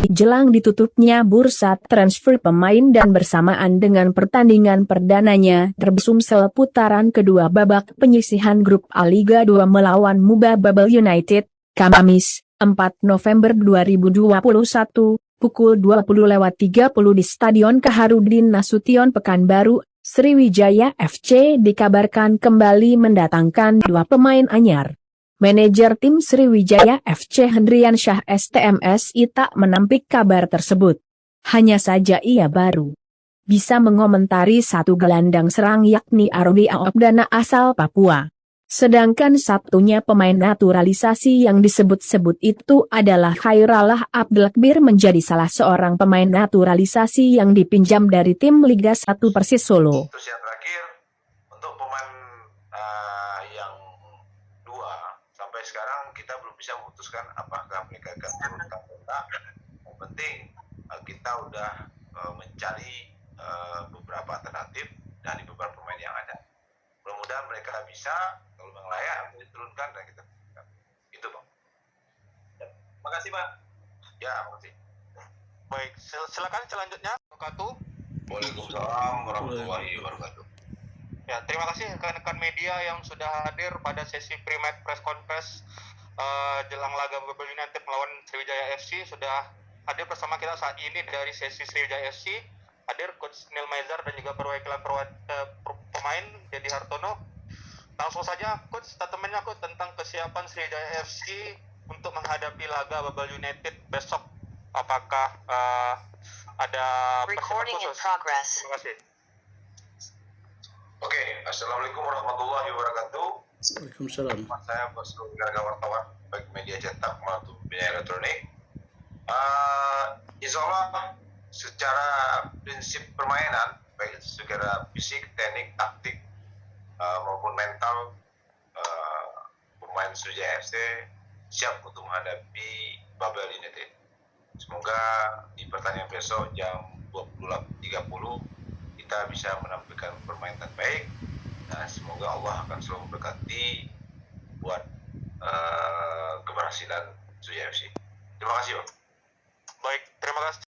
jelang ditutupnya bursa transfer pemain dan bersamaan dengan pertandingan perdananya Trabzonspor putaran kedua babak penyisihan grup A Liga 2 melawan Muba Babel United, Kamis, 4 November 2021, pukul 20.30 di Stadion Kaharudin Nasution Pekanbaru. Sriwijaya FC dikabarkan kembali mendatangkan dua pemain anyar. Manajer tim Sriwijaya FC Hendrian Syah STMSI tak menampik kabar tersebut. Hanya saja ia baru bisa mengomentari satu gelandang serang yakni Arodi Aopdana asal Papua. Sedangkan satunya pemain naturalisasi yang disebut-sebut itu adalah Khairalah Abdelkbir menjadi salah seorang pemain naturalisasi yang dipinjam dari tim Liga 1 Persis Solo. Terus yang terakhir, untuk pemain yang dua, sampai sekarang kita belum bisa memutuskan apakah mereka akan turun atau tidak. Yang penting kita udah mencari beberapa alternatif dari beberapa pemain yang ada. Mudah-mudahan mereka bisa, kalau memang layak diturunkan dan kita turunkan. Itu Bang. Ya. Makasih Pak. Ya, makasih. Baik, silakan selanjutnya. Waalaikumsalam warahmatullahi wabarakatuh. Ya, terima kasih rekan-rekan media yang sudah hadir pada sesi pre-match press conference jelang laga Babel United melawan Sriwijaya FC. Sudah hadir bersama kita saat ini dari sesi Sriwijaya FC. Hadir Coach Neil Maizar dan juga perwakilan pemain Dedi Hartono. Langsung saja Coach, statementnya Coach tentang kesiapan Sriwijaya FC untuk menghadapi laga Babel United besok. Apakah ada recording in progress? Terima kasih. Oke, assalamualaikum warahmatullahi wabarakatuh. Waalaikumsalam. Saya seluruh rekan wartawan baik media cetak maupun media elektronik. Insya Allah secara prinsip permainan baik secara fisik, teknik, taktik maupun mental pemain Sriwijaya FC siap untuk menghadapi Babel United. Semoga di pertandingan besok jam 20.30 kita bisa menampilkan permainan terbaik dan semoga Allah akan selalu memberkati buat keberhasilan Sriwijaya FC. Terima kasih Bang. Baik, terima kasih.